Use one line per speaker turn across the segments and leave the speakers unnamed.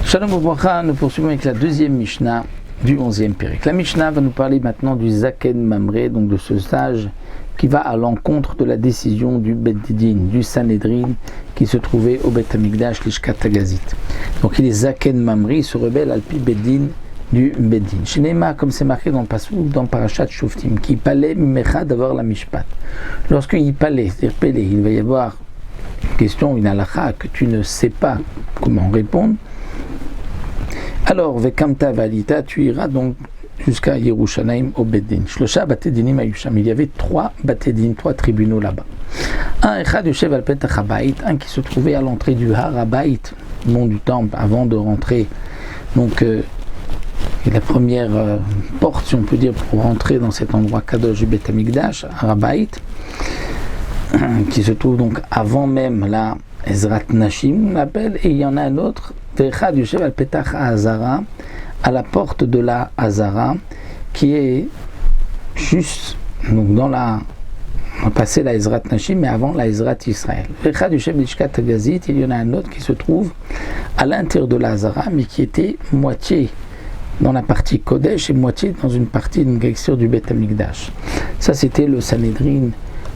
Shalom Ubracha, nous poursuivons avec la deuxième Mishnah du 11e Pérek. La Mishnah va nous parler maintenant du Zaken Mamre, donc de ce sage qui va à l'encontre de la décision du Bet Din, du Sanhedrin, qui se trouvait au Bet Hamikdash, l'Ishkat Hagazit. Donc il est Zaken Mamre, il se rebelle al pi Bet Din du Bet Din. Chez Neymar, comme c'est marqué dans le Passouk, dans Parashat Shoftim, qui palait Mimecha d'avoir la Mishpat. Lorsqu'il palait, c'est-à-dire pélé, il va y avoir une question, une halakha, que tu ne sais pas comment répondre. Alors, Vekamta Valita, tu iras donc jusqu'à Yerushalayim au Beddin. Shlosha Batedinim Ayusham. Il y avait 3 Batedin, 3 tribunaux là-bas. Un Echad Yoshev al Petach HaBayit, un qui se trouvait à l'entrée du Har HaBayit, nom du temple, avant de rentrer. Donc, la première porte, si on peut dire, pour rentrer dans cet endroit Kadosh du Bet Hamikdash, Har HaBayit, qui se trouve donc avant même la Ezrat Nashim, on l'appelle, et il y en a un autre. Vechad Yoshev al Petach HaHazara, à la porte de la Hazara, qui est juste donc dans la, on va passer la Ezrat Nashim, mais avant la Ezrat Israël. Vechad Yoshev l'Ishkat Hagazit, il y en a un autre qui se trouve à l'intérieur de la Hazara, mais qui était moitié dans la partie Kodesh et moitié dans une partie d'une gexture du Bet Hamikdash. Ça c'était le Sanhedrin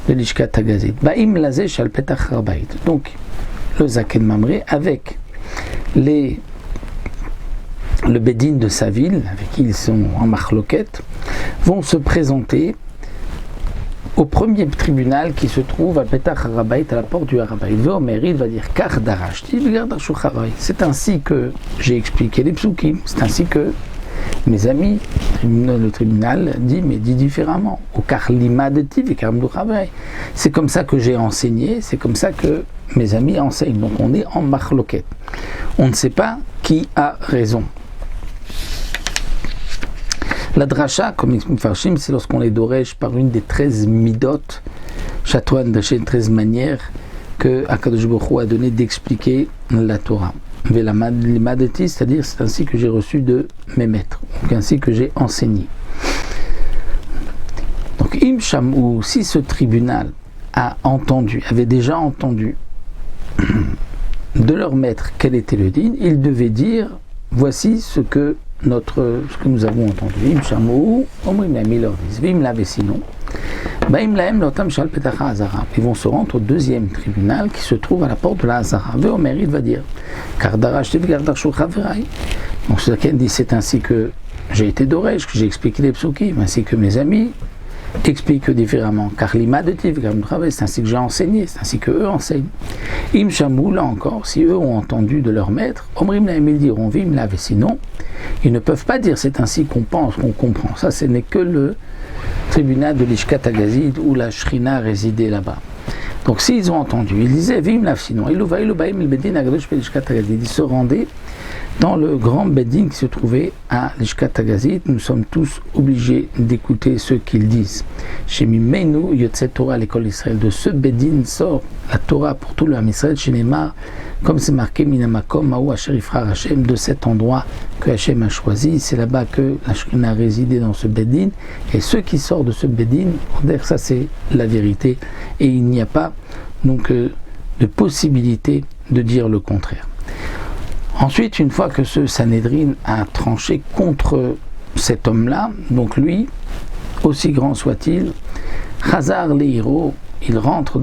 de l'Ishkat Hagazit. Ba'im lazeh shal Petach HaBayit. Donc le Zaken Mamre avec le Bédine de sa ville, avec qui ils sont en marloquette, vont se présenter au premier tribunal qui se trouve à Petach HaBayit, à la porte du Harabayit. Veomer, il va dire Kach darashti, c'est ainsi que j'ai expliqué les psukim, c'est ainsi que mes amis, le tribunal dit, mais dit différemment. C'est comme ça que j'ai enseigné, c'est comme ça que mes amis enseignent. Donc on est en marloquette. On ne sait pas qui a raison. La dracha, comme explique Farshim, c'est lorsqu'on les doresh par une des 13 midot, Chatouan Dreshet, 13 manières que Akadosh Baruch Hu a donné d'expliquer la Torah. Velamad-madeti, c'est-à-dire c'est ainsi que j'ai reçu de mes maîtres, donc ainsi que j'ai enseigné. Donc Im Shamou, si ce tribunal a entendu, avait déjà entendu de leur maître quel était le din, il devait dire voici ce que nous avons entendu. Im Shamou, Omrim Lahem, ils leur disent, Vim Lave sinon. Ils vont se rendre au deuxième tribunal qui se trouve à la porte de la Hazara. Veomer, il va dire donc ce dit c'est ainsi que j'ai été doresh, que j'ai expliqué les psukim, ainsi que mes amis expliquent différemment. Car c'est ainsi que j'ai enseigné, c'est ainsi que eux enseignent. Im Shamou, là encore, si eux ont entendu de leur maître, Omrim Lahem, ils diront Vim Lave sinon. Ils ne peuvent pas dire c'est ainsi qu'on pense, qu'on comprend. Ça, ce n'est que le tribunal de l'Ishkat Hagazit où la Shrina résidait là-bas. Donc s'ils ont entendu, ils disaient Vim Lav sinon, ils se rendaient dans le grand Beddin qui se trouvait à l'Ishkat Hagazit. Nous sommes tous obligés d'écouter ce qu'ils disent. Chez Mimenu Yotze Torah à l'école d'Israël, de ce Beddin sort la Torah pour tout le Ham Israël, chez Neymar, comme c'est marqué Minamakom Maou Asher Yifrar Hashem, de cet endroit que Hashem a choisi, c'est là-bas que la Shrina a résidé dans ce Beddin, et ceux qui sortent de ce Beddin, ça c'est la vérité, et il n'y a pas donc de possibilité de dire le contraire. Ensuite, une fois que ce Sanhedrin a tranché contre cet homme-là, donc lui, aussi grand soit-il, Chazar Leiro, il rentre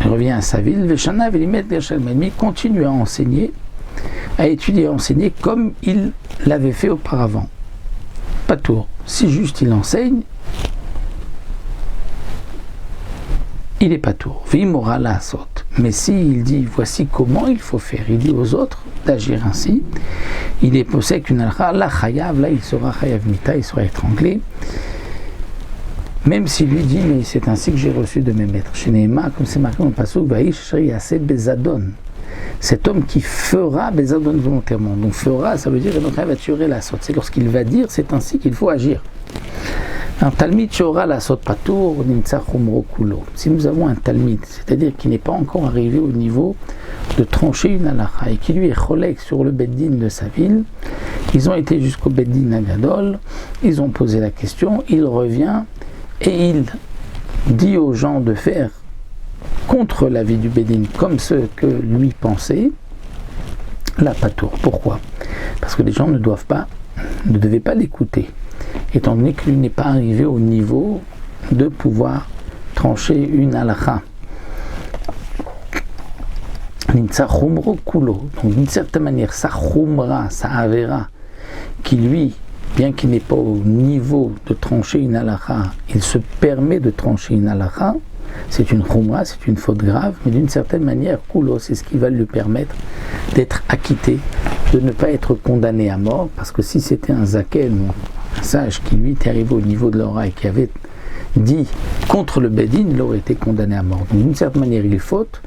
il revient à sa ville, Veshana Velimet Gershel continue à enseigner, à étudier, à enseigner comme il l'avait fait auparavant. Pas tour. Si juste il enseigne, il n'est pas tour. Vimora la sot. Mais s'il dit voici comment il faut faire, il dit aux autres d'agir ainsi, il est possède qu'une alcha, la chayav, là il sera chayav mita, il sera étranglé. Même s'il lui dit mais c'est ainsi que j'ai reçu de mes maîtres. Chez Nehema, comme c'est marqué dans le pasuk, Vaïsh Yaseh Bezadon. Cet homme qui fera Bezadon volontairement. Donc fera, ça veut dire qu'il va tuer la sorte. C'est lorsqu'il va dire, c'est ainsi qu'il faut agir. Un talmid shora la sot patour nimtsa chumro kulo. Si nous avons un talmid, c'est-à-dire qui n'est pas encore arrivé au niveau de trancher une halakha et qui lui est cholek sur le beddin de sa ville, ils ont été jusqu'au beddin agadol, ils ont posé la question, il revient et il dit aux gens de faire contre l'avis du Bédin, comme ce que lui pensait, là, pas tour. Pourquoi? Parce que les gens ne devaient pas l'écouter, étant donné que lui n'est pas arrivé au niveau de pouvoir trancher une halakha. Donc d'une certaine manière, sa khumra, sa avera, qui lui, bien qu'il n'est pas au niveau de trancher une halakha, il se permet de trancher une halakha, c'est une khumra, c'est une faute grave, mais d'une certaine manière, kulo, c'est ce qui va lui permettre d'être acquitté, de ne pas être condamné à mort, parce que si c'était un zaken, un sage qui lui était arrivé au niveau de l'ora et qui avait dit contre le Bédin, il aurait été condamné à mort. Donc d'une certaine manière, il est faute,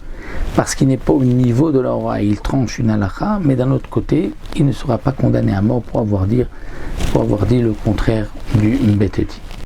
parce qu'il n'est pas au niveau de la roi, il tranche une halakha, mais d'un autre côté, il ne sera pas condamné à mort pour avoir dit le contraire du Béteti.